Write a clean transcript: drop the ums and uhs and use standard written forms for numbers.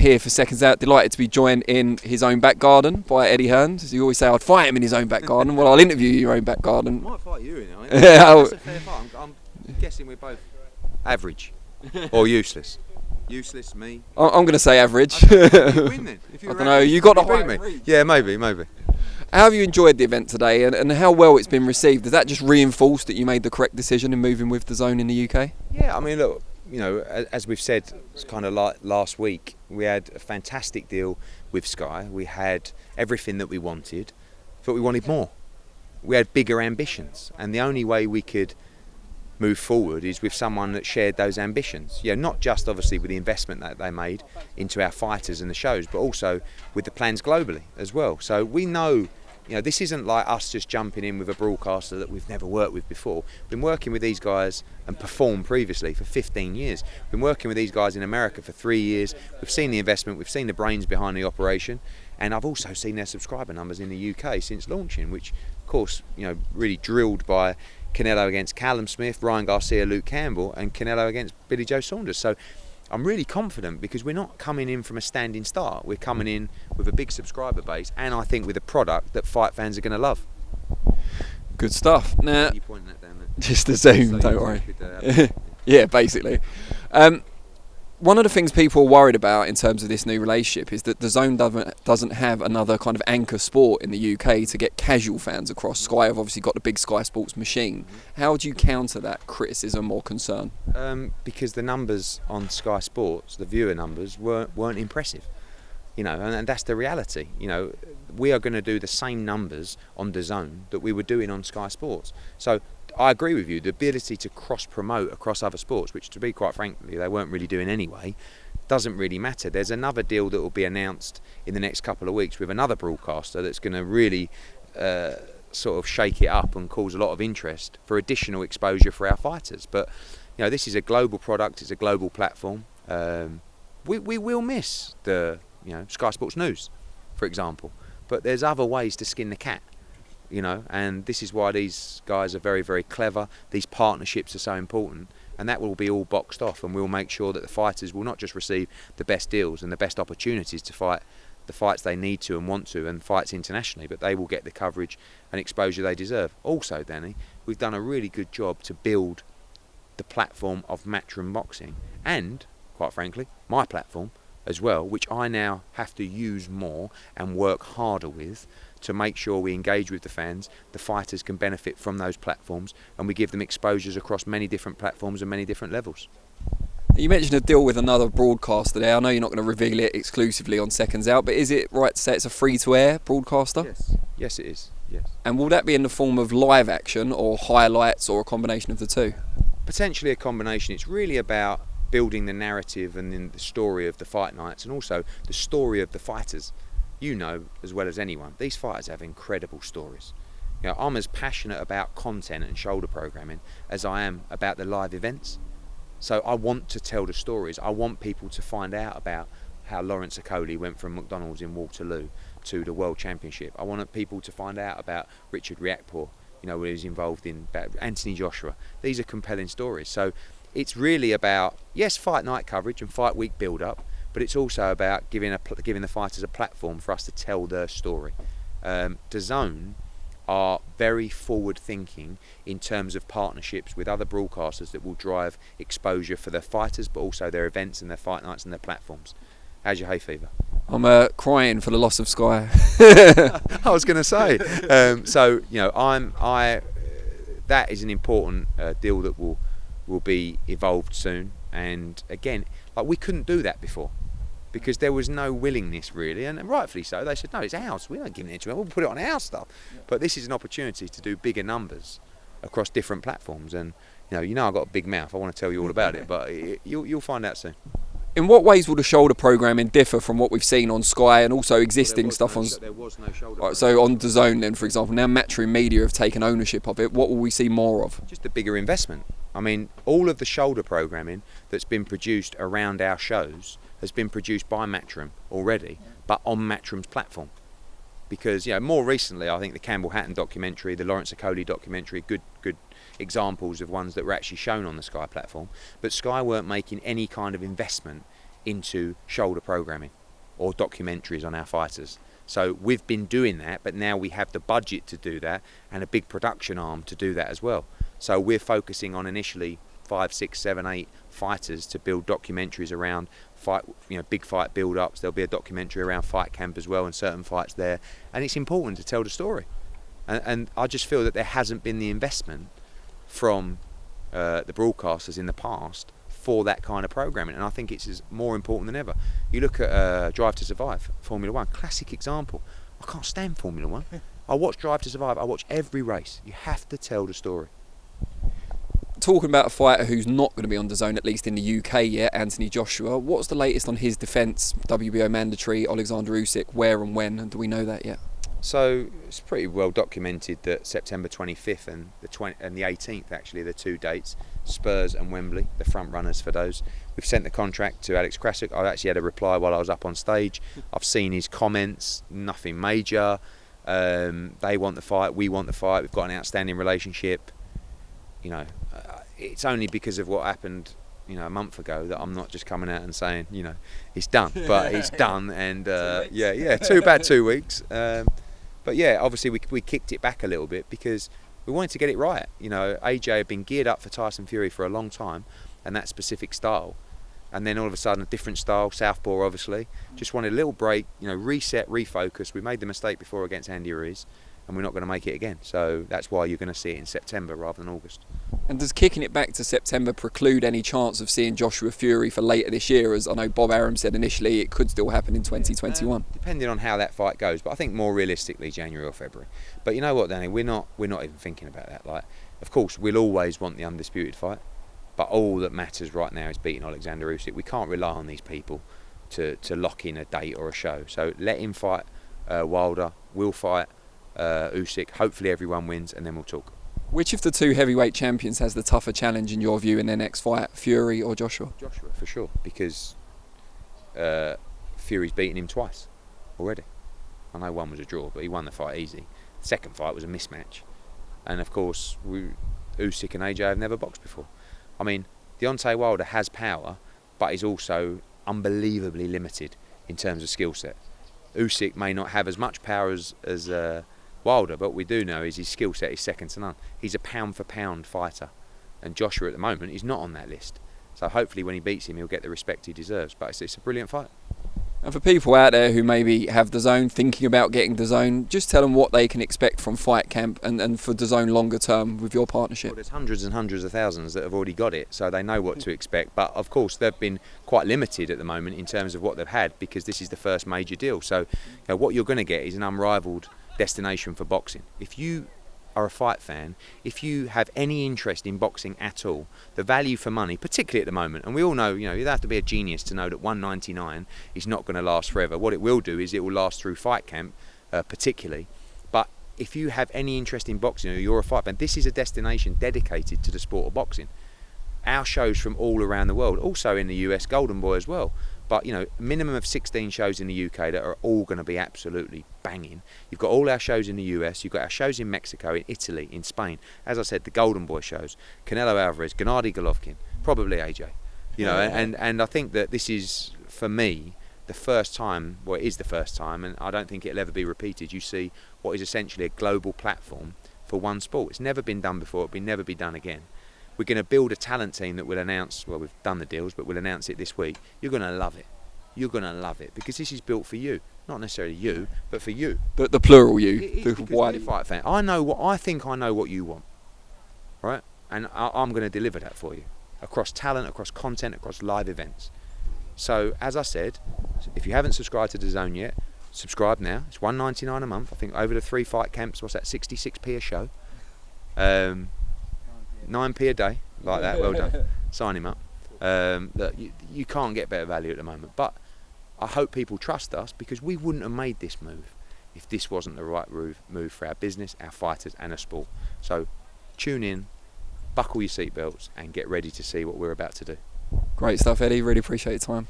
here for Seconds Out. Delighted to be joined in his own back garden by Eddie Hearn. As you always say, I'd fight him in his own back garden. Well, I'll interview you in your own back garden. I might fight you in it. Yeah, That's a fair fight. I'm guessing we're both average or useless. Useless, me. I'm going to say average. Okay, you win then. If you I don't know. You got to beat me. Yeah, maybe. How have you enjoyed the event today, and how well it's been received? Does that just reinforce that you made the correct decision in moving with DAZN in the UK? Yeah, I mean, look, you know, as we've said, it's kind of like last week, we had a fantastic deal with Sky. We had everything that we wanted, but we wanted more. We had bigger ambitions, and the only way we could move forward is with someone that shared those ambitions. You know, not just obviously with the investment that they made into our fighters and the shows, but also with the plans globally as well. So we know, you know, this isn't like us just jumping in with a broadcaster that we've never worked with before. We've been working with these guys and performed previously for 15 years. We've been working with these guys in America for 3 years. We've seen the investment, we've seen the brains behind the operation, and I've also seen their subscriber numbers in the UK since launching, which of course, you know, really drilled by Canelo against Callum Smith, Ryan Garcia, Luke Campbell, and Canelo against Billy Joe Saunders. So I'm really confident because we're not coming in from a standing start. We're coming in with a big subscriber base, and I think with a product that fight fans are going to love. Good stuff. Now, you pointing that down there? Just the Zoom, don't worry. Yeah, basically. One of the things people are worried about in terms of this new relationship is that DAZN doesn't have another kind of anchor sport in the UK to get casual fans across. Sky have obviously got the big Sky Sports machine. How do you counter that criticism or concern? Because the numbers on Sky Sports, the viewer numbers, weren't impressive. You know, and that's the reality. You know, we are going to do the same numbers on DAZN that we were doing on Sky Sports. So I agree with you, the ability to cross-promote across other sports, which to be quite frankly they weren't really doing anyway, doesn't really matter. There's another deal that will be announced in the next couple of weeks with another broadcaster that's going to really sort of shake it up and cause a lot of interest for additional exposure for our fighters. But you know, this is a global product, it's a global platform. We will miss the Sky Sports News, for example, but there's other ways to skin the cat. You know, and this is why these guys are very, very clever. These partnerships are so important, and that will be all boxed off, and we'll make sure that the fighters will not just receive the best deals and the best opportunities to fight the fights they need to and want to, and fights internationally, but they will get the coverage and exposure they deserve. Also, Danny, we've done a really good job to build the platform of Matchroom Boxing, and, quite frankly, my platform as well, which I now have to use more and work harder with to make sure we engage with the fans, the fighters can benefit from those platforms, and we give them exposures across many different platforms and many different levels. You mentioned a deal with another broadcaster there. I know you're not going to reveal it exclusively on Seconds Out, but is it right to say it's a free-to-air broadcaster? Yes it is, yes. And will that be in the form of live action or highlights or a combination of the two? Potentially a combination. It's really about building the narrative and then the story of the fight nights, and also the story of the fighters. You know as well as anyone, these fighters have incredible stories. You know, I'm as passionate about content and shoulder programming as I am about the live events. So I want to tell the stories. I want people to find out about how Lawrence Okoli went from McDonald's in Waterloo to the World Championship. I want people to find out about Richard Riakporhe, you know, where he was involved in Anthony Joshua. These are compelling stories. So it's really about, yes, fight night coverage and fight week build-up, but it's also about giving the fighters a platform for us to tell their story. DAZN are very forward-thinking in terms of partnerships with other broadcasters that will drive exposure for their fighters, but also their events and their fight nights and their platforms. How's your hay fever? I'm crying for the loss of Sky. I was going to say. So you know, that is an important deal that will be evolved soon. And again, like, we couldn't do that before, because there was no willingness really, and rightfully so. They said, no, it's ours, we're not giving it to them, we'll put it on our stuff. But this is an opportunity to do bigger numbers across different platforms, and you know I've got a big mouth, I want to tell you all about it, but you'll find out soon. In what ways will the shoulder programming differ from what we've seen on Sky and also existing stuff on... There was no shoulder. Right, so on DAZN then, for example, now Matchroom Media have taken ownership of it, what will we see more of? Just a bigger investment. I mean, all of the shoulder programming that's been produced around our shows has been produced by Matchroom already, but on Matchroom's platform. Because, more recently, I think the Campbell Hatton documentary, the Lawrence Okoli documentary, good examples of ones that were actually shown on the Sky platform. But Sky weren't making any kind of investment into shoulder programming or documentaries on our fighters. So we've been doing that, but now we have the budget to do that and a big production arm to do that as well. So we're focusing on initially 5, 6, 7, 8 fighters to build documentaries around fight, big fight build-ups. There'll be a documentary around fight camp as well and certain fights there. And it's important to tell the story. And I just feel that there hasn't been the investment from the broadcasters in the past for that kind of programming, and I think it's more important than ever. You look at Drive to Survive, Formula 1, classic example. I can't stand Formula 1. I watch Drive to Survive, I watch every race. You have to tell the story. Talking about a fighter who's not going to be on DAZN, at least in the UK yet, Anthony Joshua, what's the latest on his defence, WBO mandatory, Oleksandr Usyk, where and when, and do we know that yet? So it's pretty well documented that September 25th and the 18th, actually, the 2 dates, Spurs and Wembley, the front runners for those. We've sent the contract to Alex Krasik. I actually had a reply while I was up on stage. I've seen his comments, nothing major. They want the fight, we want the fight. We've got an outstanding relationship. It's only because of what happened, a month ago that I'm not just coming out and saying, it's done. But it's done, and 2 weeks. But yeah, obviously we kicked it back a little bit because we wanted to get it right. AJ had been geared up for Tyson Fury for a long time, and that specific style. And then all of a sudden a different style, southpaw obviously. Just wanted a little break, reset, refocus. We made the mistake before against Andy Ruiz, and we're not going to make it again. So that's why you're going to see it in September rather than August. And does kicking it back to September preclude any chance of seeing Joshua Fury for later this year? As I know Bob Arum said initially, it could still happen in 2021. Depending on how that fight goes, but I think more realistically January or February. But you know what, Danny, we're not even thinking about that. Like, of course, we'll always want the undisputed fight, but all that matters right now is beating Oleksandr Usyk. We can't rely on these people to lock in a date or a show. So let him fight Wilder. We'll fight Usyk. Hopefully everyone wins, and then we'll talk. Which of the 2 heavyweight champions has the tougher challenge in your view in their next fight, Fury or Joshua? Joshua, for sure, because Fury's beaten him twice already. I know one was a draw, but he won the fight easy. The second fight was a mismatch. And of course, Usyk and AJ have never boxed before. I mean, Deontay Wilder has power, but he's also unbelievably limited in terms of skill set. Usyk may not have as much power as Wilder, but we do know is his skill set is second to none. He's a pound for pound fighter, and Joshua at the moment is not on that list. So hopefully when he beats him, he'll get the respect he deserves. But it's a brilliant fight. And for people out there who maybe have DAZN, thinking about getting DAZN, just tell them what they can expect from Fight Camp and for DAZN longer term with your partnership. Well, there's hundreds and hundreds of thousands that have already got it, so they know what to expect. But of course, they've been quite limited at the moment in terms of what they've had because this is the first major deal. So what you're going to get is an unrivaled destination for boxing. If you are a fight fan, if you have any interest in boxing at all, the value for money, particularly at the moment, and we all know, you have to be a genius to know that $199 is not going to last forever. What it will do is it will last through Fight Camp, particularly. But if you have any interest in boxing or you're a fight fan, this is a destination dedicated to the sport of boxing. Our shows from all around the world, also in the US, Golden Boy as well. But minimum of 16 shows in the UK that are all going to be absolutely banging. You've got all our shows in the US, you've got our shows in Mexico, in Italy, in Spain. As I said, the Golden Boy shows, Canelo Alvarez, Gennady Golovkin, probably AJ. And I think that this is, for me, the first time, well, it is the first time, and I don't think it'll ever be repeated. You see what is essentially a global platform for one sport. It's never been done before, it will never be done again. We're going to build a talent team that will announce, well, we've done the deals, but we'll announce it this week. You're going to love it. You're going to love it because this is built for you. Not necessarily you, but for you. The plural you. The wider fight fan. I think I know what you want, right? And I'm going to deliver that for you across talent, across content, across live events. So, as I said, if you haven't subscribed to DAZN yet, subscribe now. It's $1.99 a month. I think over the 3 fight camps, what's that? 66p a show. 9p a day, like that. Well done. Sign him up. Look, you can't get better value at the moment, but I hope people trust us because we wouldn't have made this move if this wasn't the right move for our business, our fighters and our sport. So tune in, buckle your seatbelts and get ready to see what we're about to do. Great stuff, Eddie. Really appreciate your time.